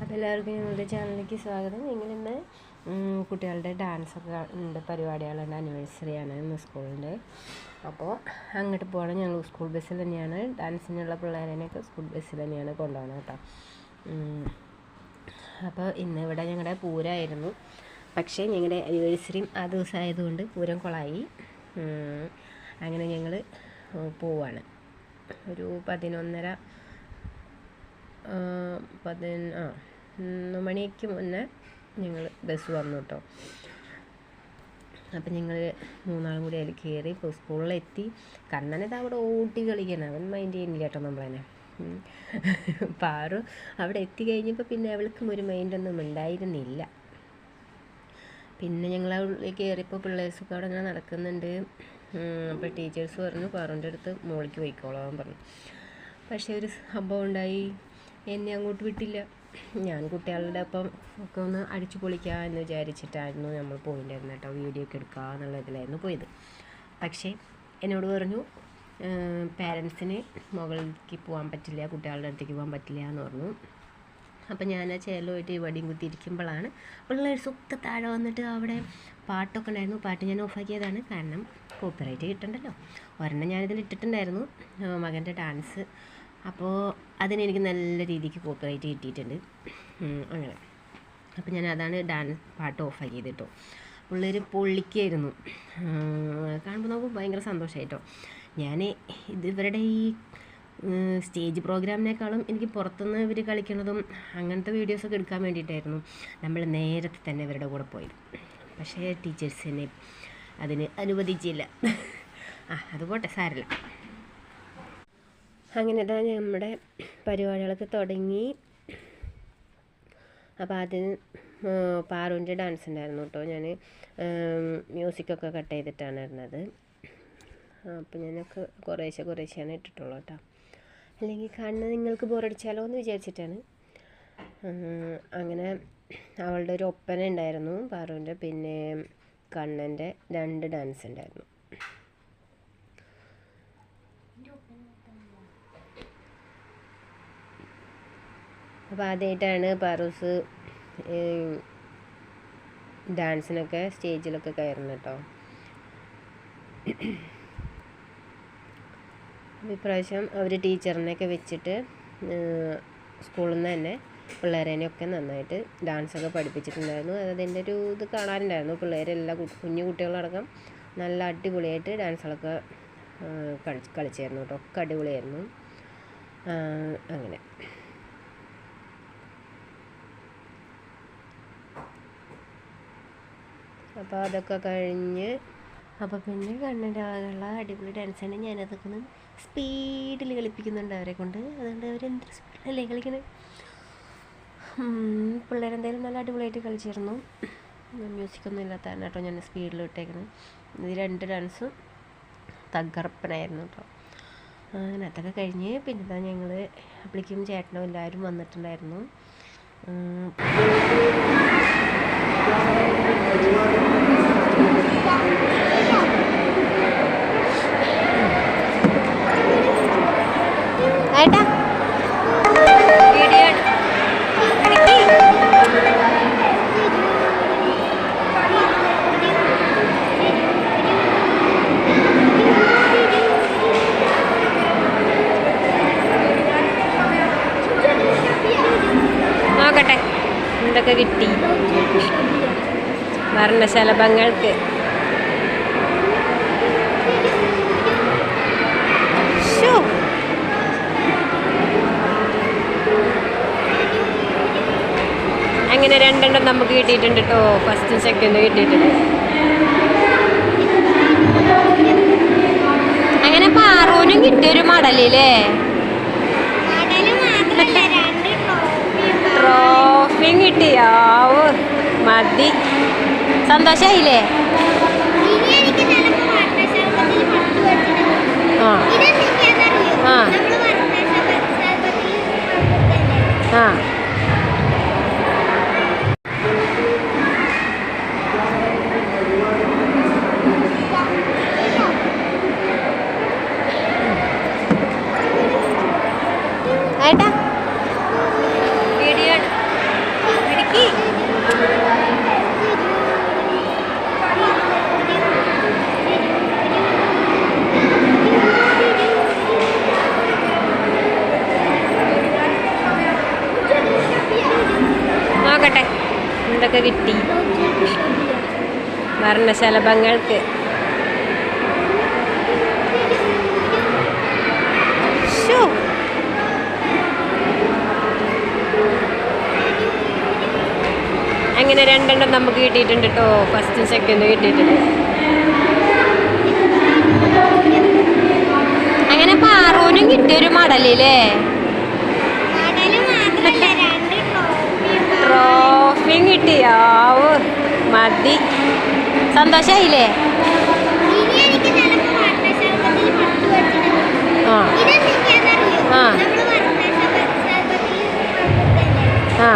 അപ്പോൾ എല്ലാവർക്കും ഞങ്ങളുടെ ചാനലിലേക്ക് സ്വാഗതം. ഞങ്ങളിന്ന് കുട്ടികളുടെ ഡാൻസൊക്കെ ഉണ്ട്, പരിപാടികളുണ്ട്, ആനിവേഴ്സറിയാണ് ഇന്ന് സ്കൂളിൻ്റെ. അപ്പോൾ അങ്ങോട്ട് പോകണം. ഞങ്ങൾ സ്കൂൾ ബസ്സിൽ തന്നെയാണ് ഡാൻസിനുള്ള പിള്ളേരെയൊക്കെ സ്കൂൾ ബസ്സിൽ തന്നെയാണ് കൊണ്ടുപോകണം കേട്ടോ. അപ്പോൾ ഇന്ന് ഇവിടെ ഞങ്ങളുടെ പൂരമായിരുന്നു. പക്ഷേ ഞങ്ങളുടെ ആനിവേഴ്സറിയും ആ ദിവസമായതുകൊണ്ട് പൂരം കൊളായി. അങ്ങനെ ഞങ്ങൾ പോവാണ്. ഒരു 11 മണിക്ക് മുന്നേ ഞങ്ങൾ ബസ് വന്നു കേട്ടോ. അപ്പം ഞങ്ങൾ മൂന്നാളും കൂടി അതിൽ കയറി. ഇപ്പോൾ സ്കൂളിലെത്തി. കണ്ണനത് അവിടെ ഓട്ടി കളിക്കണം, അവൻ മൈൻഡ് ചെയ്യുന്നില്ല കേട്ടോ നമ്മളതിനെ. പാറു അവിടെ എത്തിക്കഴിഞ്ഞപ്പോൾ പിന്നെ അവൾക്കും ഒരു മൈൻഡൊന്നും ഉണ്ടായിരുന്നില്ല. പിന്നെ ഞങ്ങൾ അവിടെ കയറിയപ്പോൾ പിള്ളേഴ്സൊക്കെ അവിടെ ഇങ്ങനെ നടക്കുന്നുണ്ട്. അപ്പോൾ ടീച്ചേഴ്സ് പറഞ്ഞു പാറുവിൻ്റെ അടുത്ത് മോളിക്ക് പോയിക്കോളാൻ പറഞ്ഞു. പക്ഷേ ഒരു സംഭവം ഉണ്ടായി, എന്നെ അങ്ങോട്ട് വിട്ടില്ല. ഞാൻ കുട്ടികളുടെ ഒപ്പം ഒക്കെ ഒന്ന് അടിച്ചു പൊളിക്കുക എന്ന് വിചാരിച്ചിട്ടായിരുന്നു നമ്മൾ പോയിട്ടുണ്ടായിരുന്നു കേട്ടോ. വീഡിയോ ഒക്കെ എടുക്കുക എന്നുള്ള ഇതിലായിരുന്നു പോയത്. പക്ഷേ എന്നോട് പറഞ്ഞു പാരൻസിന് മുകളിലേക്ക് പോകാൻ പറ്റില്ല, കുട്ടികളുടെ അടുത്തേക്ക് പോകാൻ പറ്റില്ല എന്ന് പറഞ്ഞു. അപ്പം ഞാൻ ആ ചേലോയിട്ട് വടിയും കുത്തിയിരിക്കുമ്പോഴാണ് പിള്ളേഴ്സൊക്കെ താഴെ വന്നിട്ട് അവിടെ പാട്ടൊക്കെ ഉണ്ടായിരുന്നു. പാട്ട് ഞാൻ ഓഫാക്കിയതാണ്, കാരണം കോപ്പിറൈറ്റ് കിട്ടണ്ടല്ലോ. ഒരെണ്ണം ഞാനിതിൽ ഇട്ടിട്ടുണ്ടായിരുന്നു, മകൻ്റെ ഡാൻസ്. അപ്പോൾ അതിനെനിക്ക് നല്ല രീതിക്ക് കോപ്പിറൈറ്റ് കിട്ടിയിട്ടുണ്ട്. അങ്ങനെ അപ്പോൾ ഞാൻ അതാണ് പാട്ട് ഓഫാക്കിയത് കേട്ടോ. പിള്ളേർ പൊള്ളിക്കായിരുന്നു. കാണുമ്പോൾ നമുക്ക് ഭയങ്കര സന്തോഷമായിട്ടോ. ഞാൻ ഇവരുടെ ഈ സ്റ്റേജ് പ്രോഗ്രാമിനേക്കാളും എനിക്ക് പുറത്തുനിന്ന് ഇവർ കളിക്കുന്നതും അങ്ങനത്തെ വീഡിയോസൊക്കെ എടുക്കാൻ വേണ്ടിയിട്ടായിരുന്നു നമ്മൾ നേരത്തെ തന്നെ ഇവരുടെ കൂടെ പോയത്. പക്ഷേ ടീച്ചേഴ്സ് എന്നെ അതിന് അനുവദിച്ചില്ല. അത് പോട്ടെ, സാരമില്ല. അങ്ങനെ തന്നെ നമ്മുടെ പരിപാടികളൊക്കെ തുടങ്ങി. അപ്പോൾ അതിന് പാറുവിൻ്റെ ഡാൻസ് ഉണ്ടായിരുന്നു കേട്ടോ. ഞാൻ മ്യൂസിക്കൊക്കെ കട്ട് ചെയ്തിട്ടാണ് ഇരുന്നത്. അപ്പോൾ ഞാനൊക്കെ കുറേശ്ശെയാണ് ഇട്ടിട്ടുള്ളൂ കേട്ടോ. അല്ലെങ്കിൽ കാണുന്നത് നിങ്ങൾക്ക് ബോറടിച്ചാലോ എന്ന് വിചാരിച്ചിട്ടാണ്. അങ്ങനെ അവളുടെ ഒരു ഒപ്പന ഉണ്ടായിരുന്നു പാറുവിൻ്റെ, പിന്നെ കണ്ണൻ്റെ 2 ഡാൻസ് ഉണ്ടായിരുന്നു. അപ്പോൾ ആദ്യമായിട്ടാണ് പാറൂസ് ഡാൻസിനൊക്കെ സ്റ്റേജിലൊക്കെ കയറുന്നത് കേട്ടോ. ഇപ്രാവശ്യം അവർ ടീച്ചറിനെയൊക്കെ വെച്ചിട്ട് സ്കൂളിൽ നിന്ന് തന്നെ പിള്ളേരേനെയൊക്കെ നന്നായിട്ട് ഡാൻസൊക്കെ പഠിപ്പിച്ചിട്ടുണ്ടായിരുന്നു. അതിൻ്റെ ഒരു ഇത് കാണാനുണ്ടായിരുന്നു. പിള്ളേരെല്ലാം കുഞ്ഞു കുട്ടികളടക്കം നല്ല അടിപൊളിയായിട്ട് ഡാൻസുകളൊക്കെ കളിച്ചായിരുന്നു കേട്ടോ. ഒക്കെ അടിപൊളിയായിരുന്നു. അങ്ങനെ അപ്പോൾ അതൊക്കെ കഴിഞ്ഞ് അപ്പോൾ പിന്നെ കണ്ണൻ്റെ ആളുള്ള അടിപൊളി ഡാൻസാണ്. ഞാനതൊക്കെ ഒന്ന് സ്പീഡിൽ കളിപ്പിക്കുന്നുണ്ട് അവരെ കൊണ്ട്. അതുകൊണ്ട് അവരെന്തൊരു സ്പീഡിലല്ലേ കളിക്കണത്. പിള്ളേരെന്തായാലും നല്ല അടിപൊളിയായിട്ട് കളിച്ചിരുന്നു. മ്യൂസിക്കൊന്നും ഇല്ലാത്തതാണ് കേട്ടോ ഞാൻ സ്പീഡിൽ ഇട്ടേക്കുന്നത്. ഇത് 2 ഡാൻസും തകർപ്പനായിരുന്നു കേട്ടോ. അങ്ങനെ അതൊക്കെ കഴിഞ്ഞ് പിന്നെ ഞങ്ങൾ അപ്പോഴേക്കും ചേട്ടനും എല്ലാവരും വന്നിട്ടുണ്ടായിരുന്നു. ഏട്ടാ നോക്കട്ടെ എന്തൊക്കെ കിട്ടി വർണ്ണശലഭങ്ങൾക്ക്. അങ്ങനെ 2 നമുക്ക് കിട്ടിയിട്ടുണ്ട് കേട്ടോ. ഫസ്റ്റ് സെക്കൻഡ് കിട്ടിയിട്ടുണ്ട്. അങ്ങനെ പാറൂനും കിട്ടിയൊരു മടലില്ലേ, ട്രോഫിയും കിട്ടിയാവോ. മതി, സന്തോഷായില്ലേ? ആ ഏട്ടാ വീഡിയോ എന്തൊക്കെ കിട്ടി വർണ്ണശലഭങ്ങൾക്ക്? അങ്ങനെ 2 നമുക്ക് കിട്ടിയിട്ടുണ്ട് കേട്ടോ. ഫസ്റ്റും സെക്കൻഡും കിട്ടിയിട്ടുണ്ട്. അങ്ങനെ പാറൂനും കിട്ടിയൊരു മടലില്ലേ? ട്രോഫിയും കിട്ടിയാവൂ. മതി, സന്തോഷായില്ലേ? ആ ആ